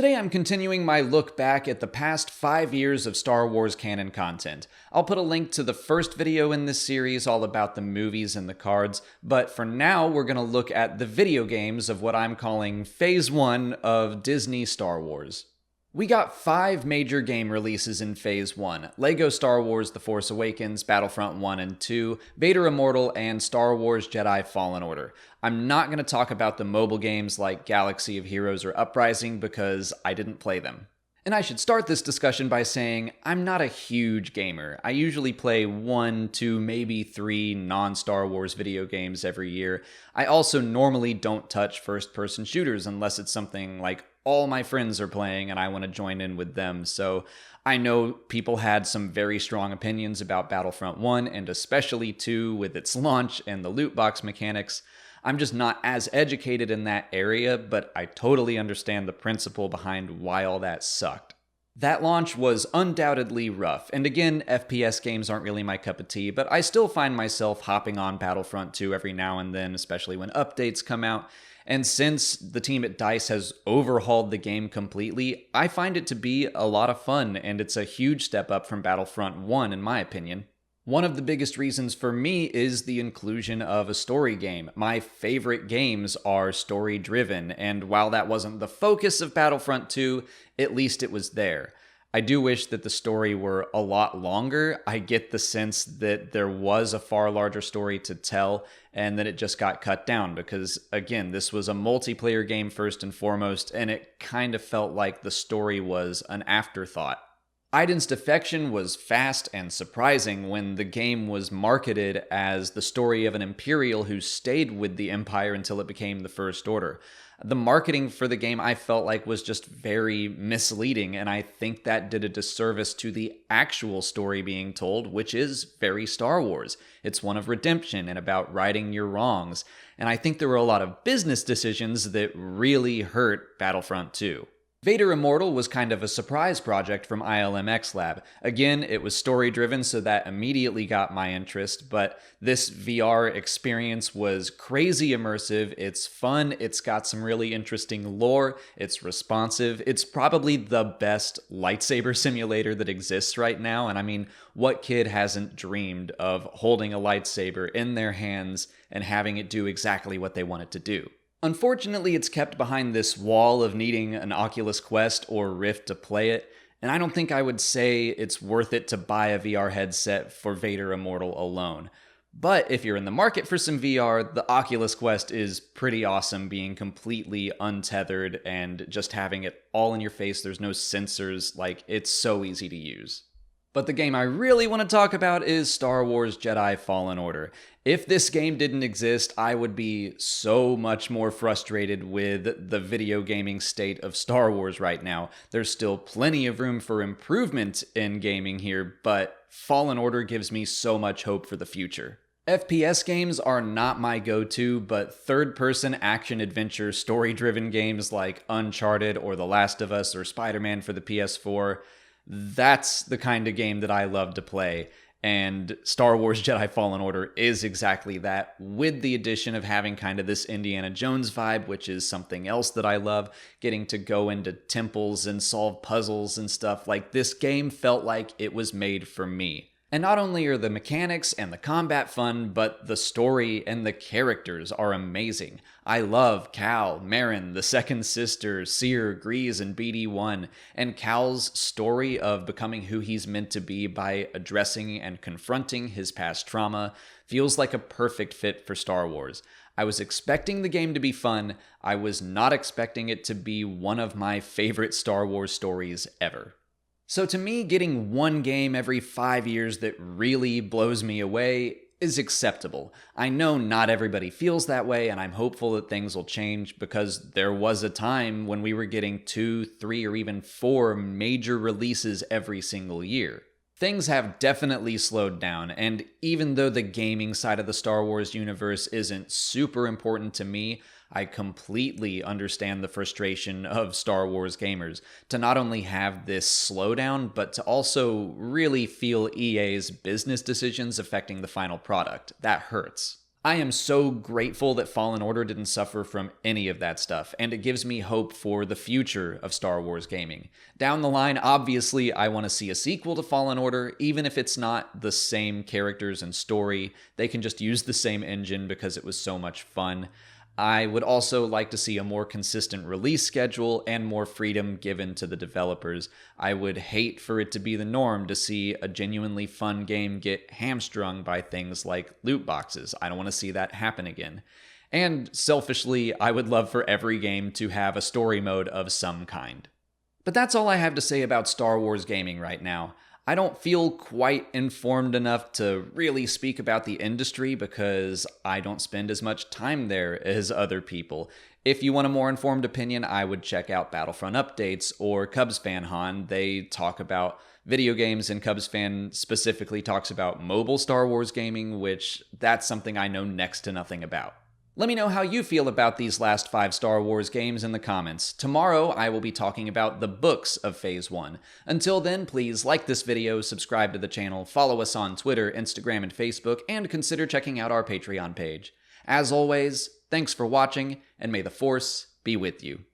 Today I'm continuing my look back at the past 5 years of Star Wars canon content. I'll put a link to the first video in this series all about the movies and the cards, but for now we're going to look at the video games of what I'm calling Phase 1 of Disney Star Wars. We got 5 major game releases in Phase 1, LEGO Star Wars The Force Awakens, Battlefront 1 and 2, Vader Immortal, and Star Wars Jedi Fallen Order. I'm not going to talk about the mobile games like Galaxy of Heroes or Uprising because I didn't play them. And I should start this discussion by saying I'm not a huge gamer. I usually play 1, 2, maybe 3 non-Star Wars video games every year. I also normally don't touch first-person shooters unless it's something like all my friends are playing and I want to join in with them. So I know people had some very strong opinions about Battlefront 1 and especially 2 with its launch and the loot box mechanics. I'm just not as educated in that area, but I totally understand the principle behind why all that sucked. That launch was undoubtedly rough, and again, FPS games aren't really my cup of tea, but I still find myself hopping on Battlefront 2 every now and then, especially when updates come out. And since the team at DICE has overhauled the game completely, I find it to be a lot of fun, and it's a huge step up from Battlefront 1 in my opinion. One of the biggest reasons for me is the inclusion of a story game. My favorite games are story-driven, and while that wasn't the focus of Battlefront 2, at least it was there. I do wish that the story were a lot longer. I get the sense that there was a far larger story to tell, and that it just got cut down because, again, this was a multiplayer game first and foremost, and it kind of felt like the story was an afterthought. Aiden's defection was fast and surprising when the game was marketed as the story of an Imperial who stayed with the Empire until it became the First Order. The marketing for the game I felt like was just very misleading, and I think that did a disservice to the actual story being told, which is very Star Wars. It's one of redemption and about righting your wrongs, and I think there were a lot of business decisions that really hurt Battlefront 2. Vader Immortal was kind of a surprise project from ILMX Lab. Again, it was story-driven, so that immediately got my interest, but this VR experience was crazy immersive, it's fun, it's got some really interesting lore, it's responsive, it's probably the best lightsaber simulator that exists right now, and I mean, what kid hasn't dreamed of holding a lightsaber in their hands and having it do exactly what they want it to do? Unfortunately, it's kept behind this wall of needing an Oculus Quest or Rift to play it, and I don't think I would say it's worth it to buy a VR headset for Vader Immortal alone. But if you're in the market for some VR, the Oculus Quest is pretty awesome, being completely untethered and just having it all in your face. There's no sensors, like, it's so easy to use. But the game I really want to talk about is Star Wars Jedi Fallen Order. If this game didn't exist, I would be so much more frustrated with the video gaming state of Star Wars right now. There's still plenty of room for improvement in gaming here, but Fallen Order gives me so much hope for the future. FPS games are not my go-to, but third-person action-adventure story-driven games like Uncharted or The Last of Us or Spider-Man for the PS4, that's the kind of game that I love to play, and Star Wars Jedi Fallen Order is exactly that, with the addition of having kind of this Indiana Jones vibe, which is something else that I love, getting to go into temples and solve puzzles and stuff. Like, this game felt like it was made for me. And not only are the mechanics and the combat fun, but the story and the characters are amazing. I love Cal, Marin, the second sister, Seer, Grease, and BD1, and Cal's story of becoming who he's meant to be by addressing and confronting his past trauma feels like a perfect fit for Star Wars. I was expecting the game to be fun. I was not expecting it to be one of my favorite Star Wars stories ever. So to me, getting one game every 5 years that really blows me away is acceptable. I know not everybody feels that way, and I'm hopeful that things will change because there was a time when we were getting 2, 3, or even 4 major releases every single year. Things have definitely slowed down, and even though the gaming side of the Star Wars universe isn't super important to me, I completely understand the frustration of Star Wars gamers to not only have this slowdown, but to also really feel EA's business decisions affecting the final product. That hurts. I am so grateful that Fallen Order didn't suffer from any of that stuff, and it gives me hope for the future of Star Wars gaming. Down the line, obviously, I want to see a sequel to Fallen Order, even if it's not the same characters and story. They can just use the same engine because it was so much fun. I would also like to see a more consistent release schedule and more freedom given to the developers. I would hate for it to be the norm to see a genuinely fun game get hamstrung by things like loot boxes. I don't want to see that happen again. And selfishly, I would love for every game to have a story mode of some kind. But that's all I have to say about Star Wars gaming right now. I don't feel quite informed enough to really speak about the industry because I don't spend as much time there as other people. If you want a more informed opinion, I would check out Battlefront Updates or Cubs Fan Han. They talk about video games, and Cubs Fan specifically talks about mobile Star Wars gaming, which that's something I know next to nothing about. Let me know how you feel about these last 5 Star Wars games in the comments. Tomorrow, I will be talking about the books of Phase 1. Until then, please like this video, subscribe to the channel, follow us on Twitter, Instagram, and Facebook, and consider checking out our Patreon page. As always, thanks for watching, and may the Force be with you.